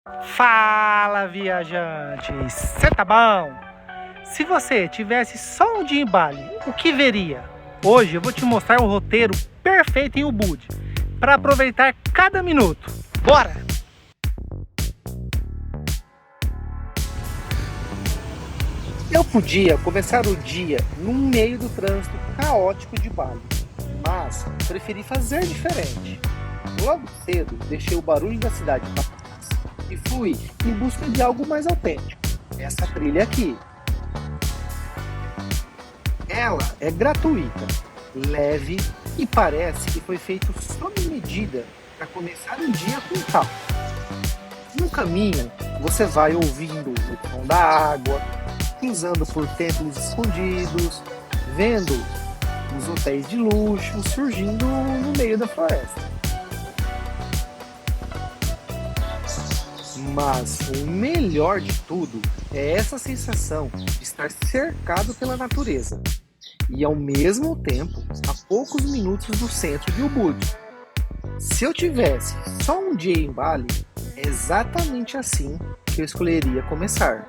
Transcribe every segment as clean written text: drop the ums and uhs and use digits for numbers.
Fala, viajante! Cê tá bom? Se você tivesse só um dia em Bali, o que veria? Hoje eu vou te mostrar o roteiro perfeito em Ubud para aproveitar cada minuto. Bora! Eu podia começar o dia no meio do trânsito caótico de Bali, mas preferi fazer diferente. Logo cedo, deixei o barulho da cidade para trás e fui em busca de algo mais autêntico. Essa trilha aqui. Ela é gratuita, leve e parece que foi feito sob medida para começar um dia com calma. No caminho, você vai ouvindo o som da água, cruzando por templos escondidos, vendo os hotéis de luxo surgindo no meio da floresta. Mas o melhor de tudo é essa sensação de estar cercado pela natureza e ao mesmo tempo a poucos minutos do centro de Ubud. Se eu tivesse só um dia em Bali, é exatamente assim que eu escolheria começar.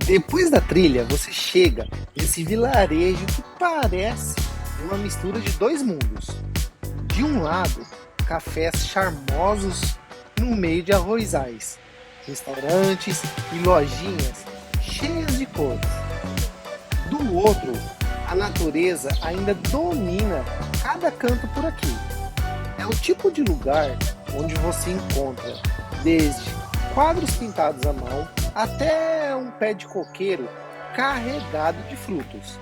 Depois da trilha, você chega nesse vilarejo que parece uma mistura de dois mundos. De um lado, cafés charmosos no meio de arrozais, restaurantes e lojinhas cheias de cores. Do outro, a natureza ainda domina cada canto por aqui. É o tipo de lugar onde você encontra desde quadros pintados à mão até um pé de coqueiro carregado de frutos.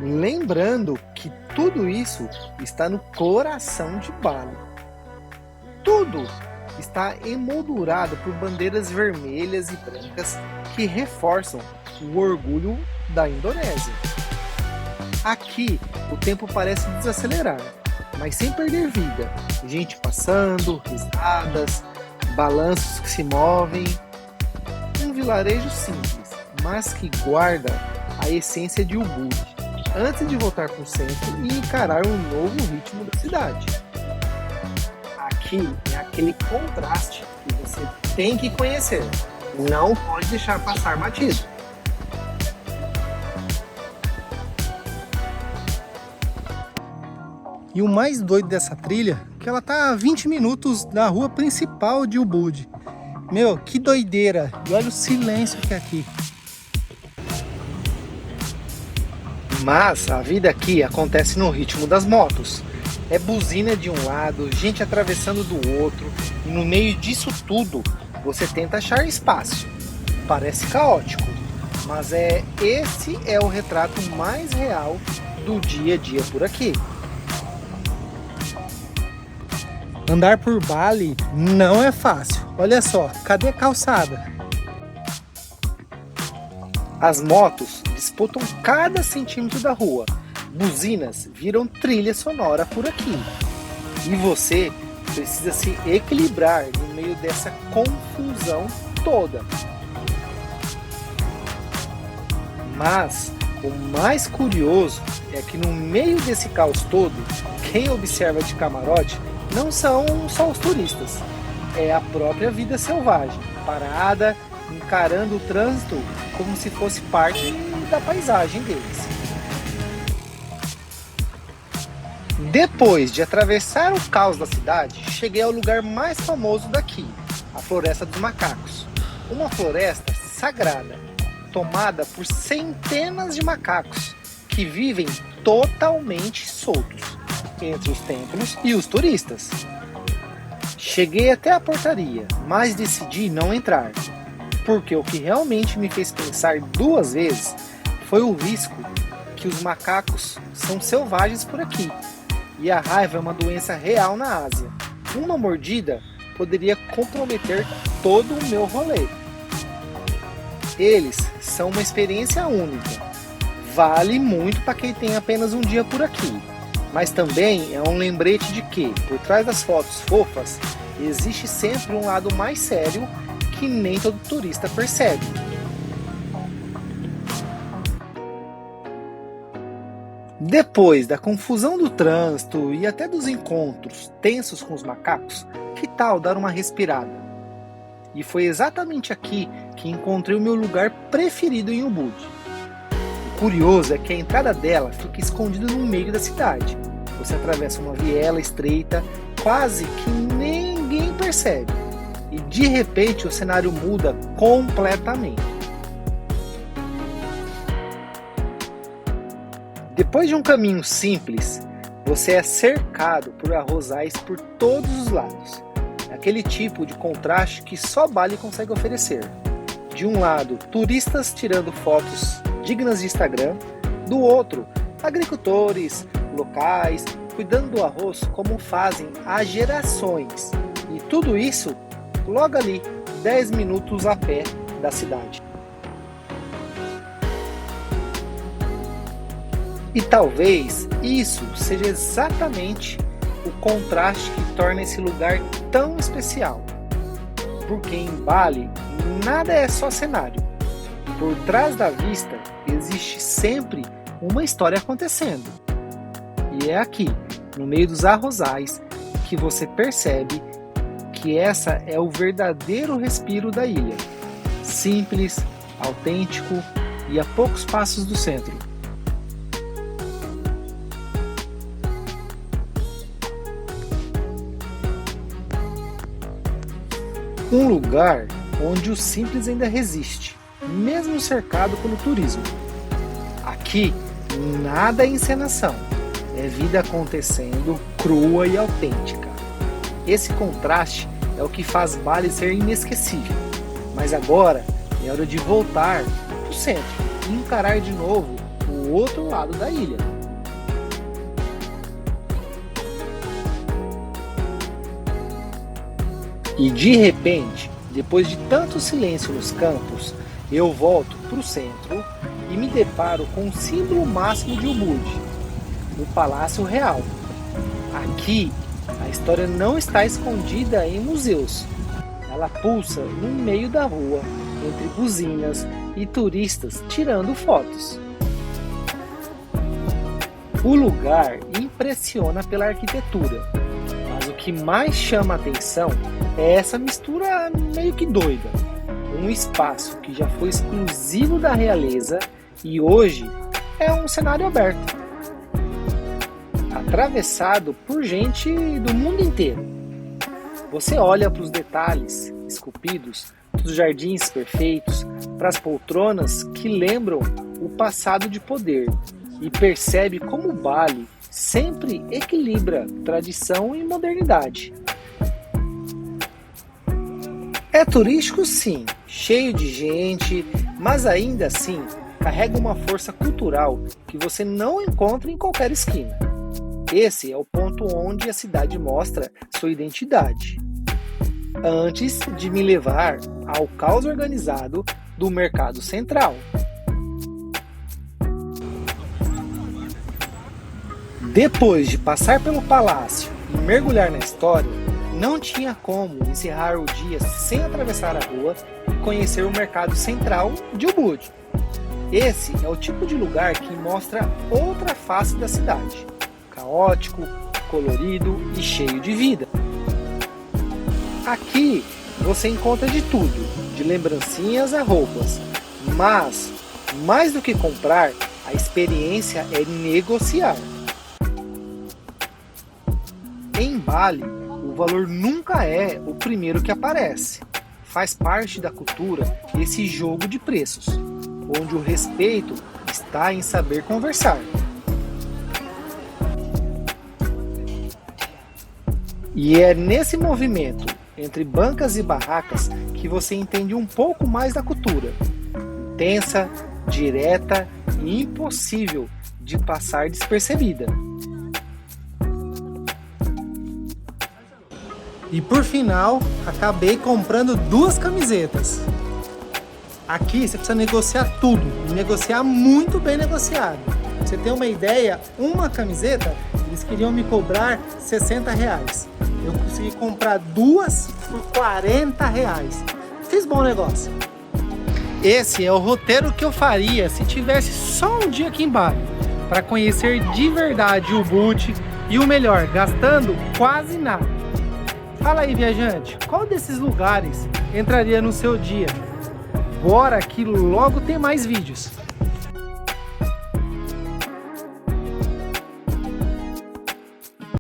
Lembrando que tudo isso está no coração de Bali. Tudo está emoldurado por bandeiras vermelhas e brancas que reforçam o orgulho da Indonésia. Aqui o tempo parece desacelerar, mas sem perder vida. Gente passando, risadas, balanços que se movem. Um vilarejo simples, mas que guarda a essência de Ubud, antes de voltar para o centro e encarar um novo ritmo da cidade. Aqui é aquele contraste que você tem que conhecer, não pode deixar passar batido. E o mais doido dessa trilha é que ela tá a 20 minutos da rua principal de Ubud. Meu, que doideira! E olha o silêncio que é aqui. Mas a vida aqui acontece no ritmo das motos. É buzina de um lado, gente atravessando do outro, e no meio disso tudo você tenta achar espaço. Parece caótico, mas esse é o retrato mais real do dia a dia por aqui. Andar por Bali não é fácil. Olha só, cadê a calçada? As motos disputam cada centímetro da rua. Buzinas viram trilha sonora por aqui. E você precisa se equilibrar no meio dessa confusão toda. Mas o mais curioso é que no meio desse caos todo, quem observa de camarote não são só os turistas. É a própria vida selvagem, parada, encarando o trânsito como se fosse parte da paisagem deles. Depois de atravessar o caos da cidade, cheguei ao lugar mais famoso daqui, a Floresta dos Macacos. Uma floresta sagrada, tomada por centenas de macacos que vivem totalmente soltos entre os templos e os turistas. Cheguei até a portaria, mas decidi não entrar, porque o que realmente me fez pensar duas vezes foi o risco que os macacos são selvagens por aqui, e a raiva é uma doença real na Ásia. Uma mordida poderia comprometer todo o meu rolê. Eles são uma experiência única, vale muito para quem tem apenas um dia por aqui. Mas também é um lembrete de que, por trás das fotos fofas, existe sempre um lado mais sério que nem todo turista percebe. Depois da confusão do trânsito e até dos encontros tensos com os macacos, que tal dar uma respirada? E foi exatamente aqui que encontrei o meu lugar preferido em Ubud. O curioso é que a entrada dela fica escondida no meio da cidade. Você atravessa uma viela estreita, quase que ninguém percebe. E de repente o cenário muda completamente. Depois de um caminho simples, você é cercado por arrozais por todos os lados. Aquele tipo de contraste que só Bali consegue oferecer. De um lado, turistas tirando fotos dignas de Instagram, do outro, agricultores locais cuidando do arroz como fazem há gerações. E tudo isso logo ali, 10 minutos a pé da cidade. E talvez isso seja exatamente o contraste que torna esse lugar tão especial. Porque em Bali, nada é só cenário. Por trás da vista, existe sempre uma história acontecendo. E é aqui, no meio dos arrozais, que você percebe que essa é o verdadeiro respiro da ilha. Simples, autêntico e a poucos passos do centro. Um lugar onde o simples ainda resiste, mesmo cercado pelo turismo. Aqui, nada é encenação, é vida acontecendo crua e autêntica. Esse contraste é o que faz Bali ser inesquecível. Mas agora é hora de voltar para o centro e encarar de novo o outro lado da ilha. E de repente, depois de tanto silêncio nos campos, eu volto para o centro e me deparo com o símbolo máximo de Ubud, o Palácio Real. Aqui, a história não está escondida em museus. Ela pulsa no meio da rua, entre buzinas e turistas tirando fotos. O lugar impressiona pela arquitetura, mas o que mais chama a atenção é essa mistura meio que doida. Um espaço que já foi exclusivo da realeza e hoje é um cenário aberto, atravessado por gente do mundo inteiro. Você olha para os detalhes esculpidos, dos jardins perfeitos, para as poltronas que lembram o passado de poder e percebe como Bali sempre equilibra tradição e modernidade. É turístico sim, cheio de gente, mas ainda assim carrega uma força cultural que você não encontra em qualquer esquina. Esse é o ponto onde a cidade mostra sua identidade. Antes de me levar ao caos organizado do mercado central. Depois de passar pelo palácio e mergulhar na história, não tinha como encerrar o dia sem atravessar a rua e conhecer o mercado central de Ubud. Esse é o tipo de lugar que mostra outra face da cidade, caótico, colorido e cheio de vida. Aqui você encontra de tudo, de lembrancinhas a roupas, mas mais do que comprar, a experiência é negociar. Em Bali, o valor nunca é o primeiro que aparece. Faz parte da cultura esse jogo de preços, onde o respeito está em saber conversar. E é nesse movimento entre bancas e barracas que você entende um pouco mais da cultura. Intensa, direta e impossível de passar despercebida. E por final, acabei comprando 2 camisetas. Aqui você precisa negociar tudo, e negociar muito bem negociado. Pra você ter uma ideia, uma camiseta, eles queriam me cobrar R$60. Eu consegui comprar 2 por R$40. Fiz bom negócio. Esse é o roteiro que eu faria se tivesse só um dia aqui em Bali. para conhecer de verdade o Ubud e o melhor, gastando quase nada. Fala aí, viajante, qual desses lugares entraria no seu dia? Bora que logo tem mais vídeos.